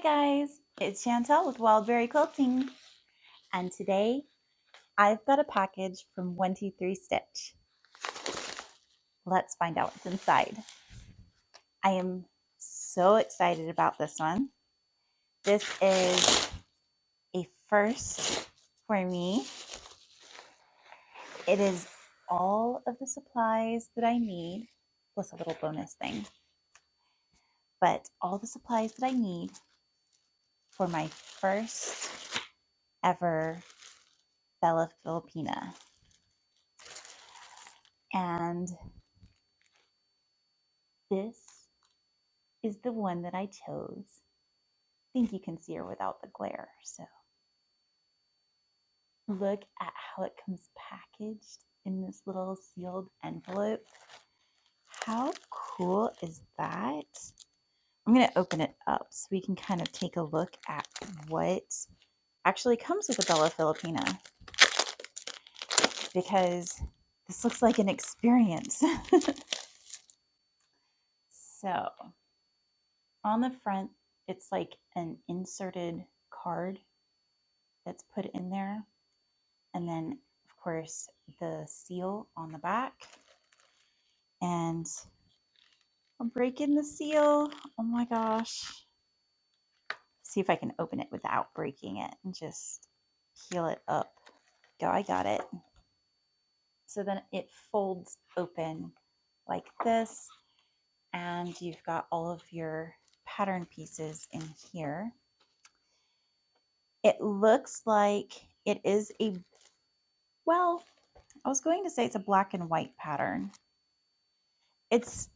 Hi guys, it's Chantel with Wildberry Quilting, and today I've got a package from 123 Stitch. Let's find out what's inside. I am so excited about this one. This is a first for me. It is all of the supplies that I need, plus a little bonus thing, but all the supplies that I need for my first ever Bella Filipina. And this is the one that I chose. I think you can see her without the glare. So look at how it comes packaged in this little sealed envelope. How cool is that? I'm going to open it up so we can kind of take a look at what actually comes with a Bella Filipina, because this looks like an experience. So on the front, it's like an inserted card that's put in there. And then, of course, the seal on the back. And I'm breaking the seal. Oh my gosh. See if I can open it without breaking it and just peel it up. Go, I got it. So then it folds open like this. And you've got all of your pattern pieces in here. It looks like it is well, I was going to say it's a black and white pattern. It's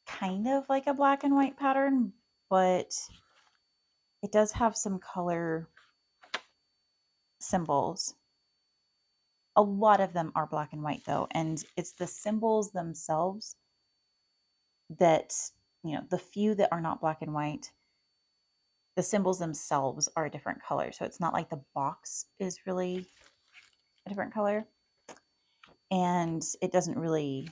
kind of like a black and white pattern, but it does have some color symbols. A lot of them are black and white though, and it's the symbols themselves that, the few that are not black and white, the symbols themselves are a different color. So it's not like the box is really a different color, and it doesn't really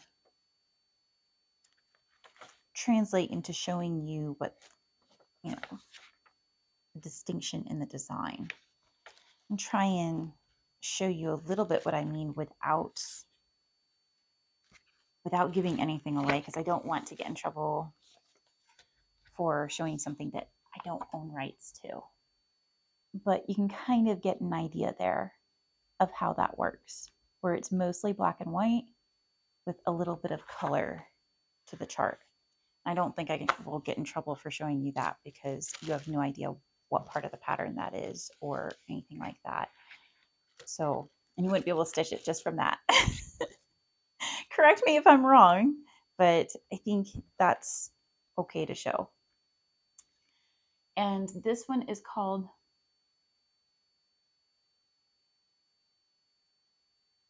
translate into showing you what, the distinction in the design. And try and show you a little bit what I mean without giving anything away, because I don't want to get in trouble for showing something that I don't own rights to. But you can kind of get an idea there of how that works, where it's mostly black and white with a little bit of color to the chart. I don't think I will get in trouble for showing you that, because you have no idea what part of the pattern that is or anything like that. So, and you wouldn't be able to stitch it just from that. Correct me if I'm wrong, but I think that's okay to show. And this one is called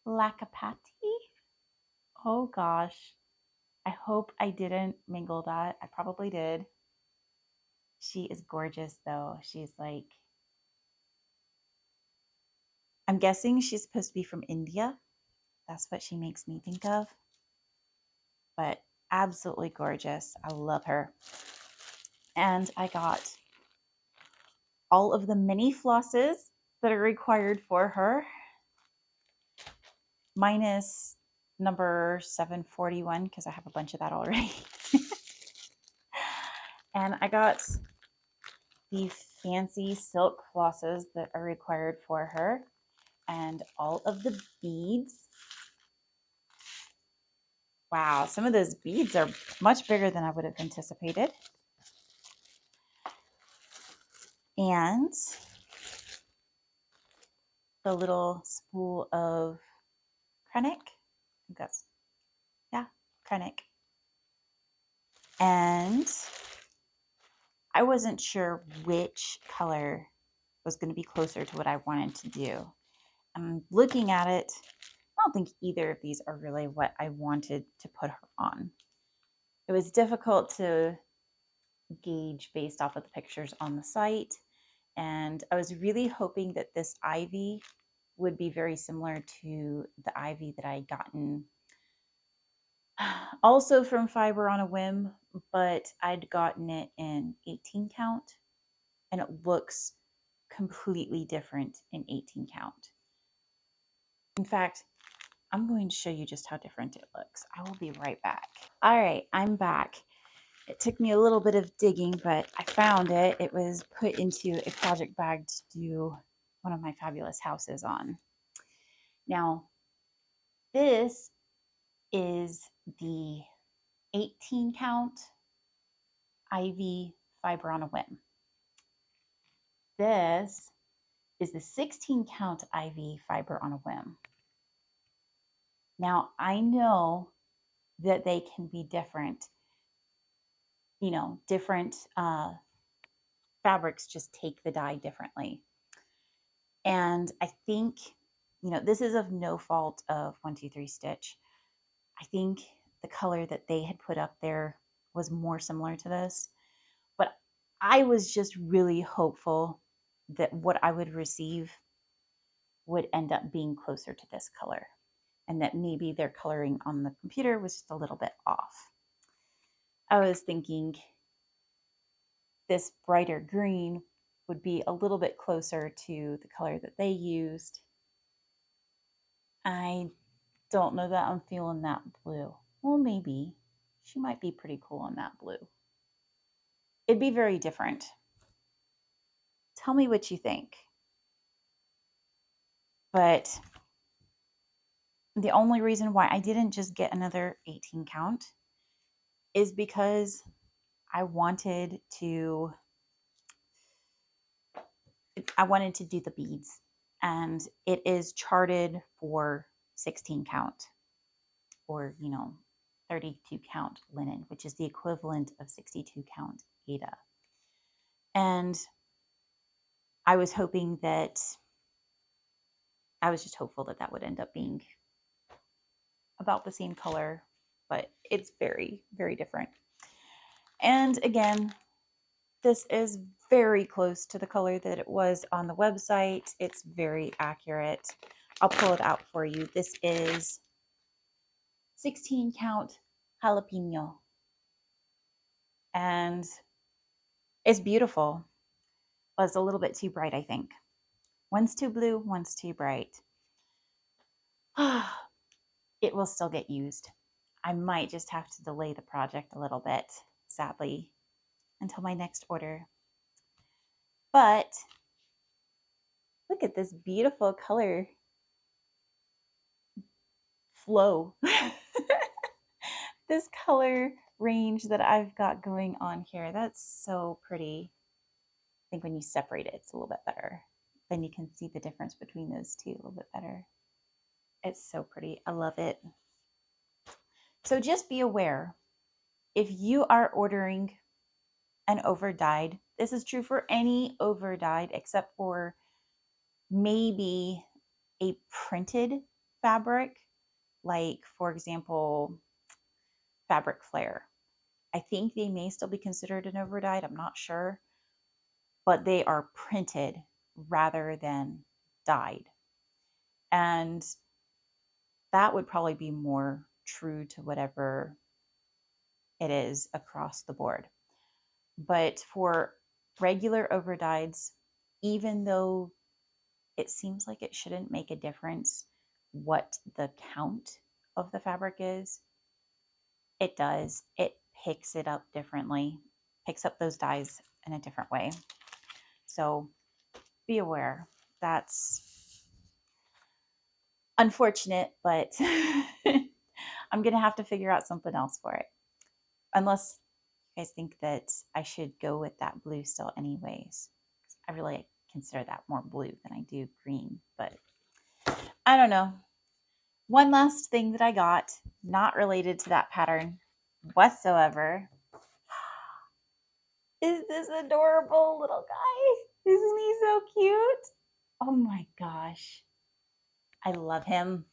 Lakapati. Oh gosh, I hope I didn't mingle that. I probably did. She is gorgeous though. She's like, I'm guessing she's supposed to be from India. That's what she makes me think of. But absolutely gorgeous. I love her. And I got all of the mini flosses that are required for her, minus number 741, because I have a bunch of that already. And I got the fancy silk flosses that are required for her, and all of the beads. Wow, some of those beads are much bigger than I would have anticipated. And the little spool of Krennic. I think that's, yeah, Krennic. And I wasn't sure which color was going to be closer to what I wanted to do. I'm looking at it. I don't think either of these are really what I wanted to put her on. It was difficult to gauge based off of the pictures on the site. And I was really hoping that this ivy would be very similar to the ivy that I had gotten also from Fiber on a Whim, but I'd gotten it in 18 count and it looks completely different in 18 count. In fact, I'm going to show you just how different it looks. I will be right back. All right, I'm back. It took me a little bit of digging, but I found it. It was put into a project bag to do one of my fabulous houses on. Now, this is the 18 count Ivy fiber on a whim. This is the 16 count Ivy fiber on a whim. Now, I know that they can be different. You know, different fabrics just take the dye differently. And I think, you know, this is of no fault of 123 Stitch. I think the color that they had put up there was more similar to this. But I was just really hopeful that what I would receive would end up being closer to this color, and that maybe their coloring on the computer was just a little bit off. I was thinking this brighter green would be a little bit closer to the color that they used. I don't know that I'm feeling that blue. Well, maybe. She might be pretty cool on that blue. It'd be very different. Tell me what you think. But the only reason why I didn't just get another 18 count is because I wanted to do the beads, and it is charted for 16 count, or 32 count linen, which is the equivalent of 62 count Aida. And I was just hopeful that that would end up being about the same color, but it's very, very different. And again, this is very close to the color that it was on the website. It's very accurate. I'll pull it out for you. This is 16 count jalapeno. And it's beautiful, but it's a little bit too bright, I think. One's too blue, one's too bright. It will still get used. I might just have to delay the project a little bit, sadly, until my next order. But look at this beautiful color flow. This color range that I've got going on here, that's so pretty. I think when you separate it, it's a little bit better. Then you can see the difference between those two a little bit better. It's so pretty. I love it. So just be aware, if you are ordering an over-dyed, this is true for any over-dyed except for maybe a printed fabric, like, for example, fabric flare. I think they may still be considered an over-dyed, I'm not sure, but they are printed rather than dyed. And that would probably be more true to whatever it is across the board. But for regular over-dyeds, even though it seems like it shouldn't make a difference what the count of the fabric is, it does. It picks it up differently, picks up those dyes in a different way. So be aware. That's unfortunate, but I'm going to have to figure out something else for it. Unless you guys think that I should go with that blue still anyways. I really consider that more blue than I do green, but I don't know. One last thing that I got, not related to that pattern whatsoever, is this adorable little guy. Isn't he so cute? Oh my gosh. I love him.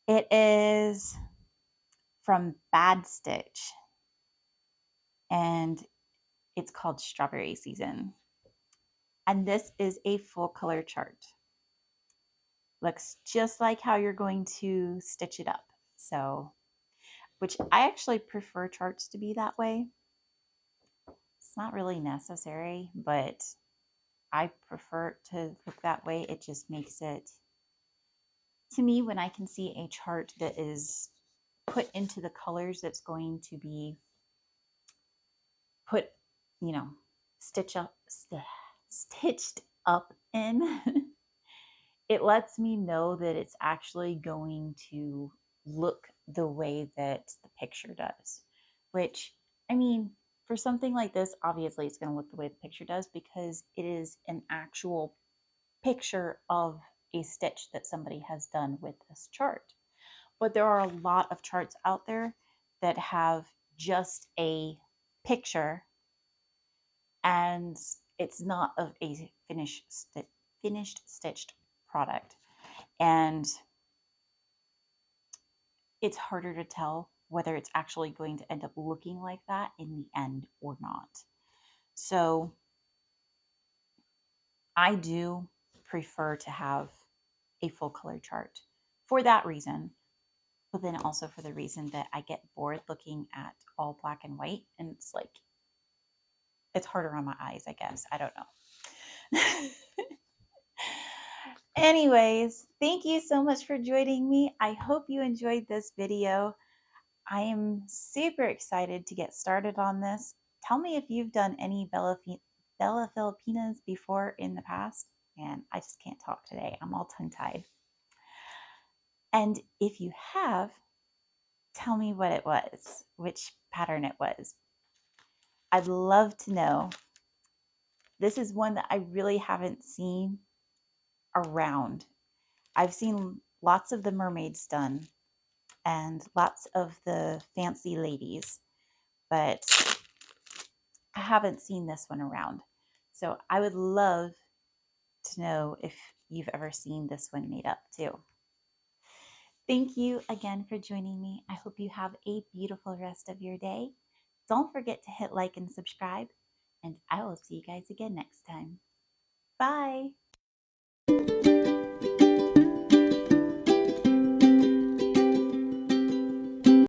It is from Bad Stitch, and it's called Strawberry Season. And this is a full color chart. Looks just like how you're going to stitch it up. So which I actually prefer charts to be that way. It's not really necessary, but I prefer it to look that way. It just makes it, to me, when I can see a chart that is put into the colors that's going to be put, you know, stitched up in, it lets me know that it's actually going to look the way that the picture does. Which, I mean, for something like this, obviously it's going to look the way the picture does because it is an actual picture of a stitch that somebody has done with this chart. But there are a lot of charts out there that have just a picture and it's not of a finished stitched product. And it's harder to tell whether it's actually going to end up looking like that in the end or not. So I do prefer to have a full color chart for that reason, but then also for the reason that I get bored looking at all black and white, and it's like, it's harder on my eyes, I guess. I don't know. Anyways, thank you so much for joining me. I hope you enjoyed this video. I am super excited to get started on this. Tell me if you've done any Bella Filipinas before in the past. And I just can't talk today. I'm all tongue-tied. And if you have, tell me what it was, which pattern it was. I'd love to know. This is one that I really haven't seen around. I've seen lots of the mermaids done and lots of the fancy ladies, but I haven't seen this one around. So I would love to know if you've ever seen this one made up too. Thank you again for joining me. I hope you have a beautiful rest of your day. Don't forget to hit like and subscribe, and I will see you guys again next time. Bye.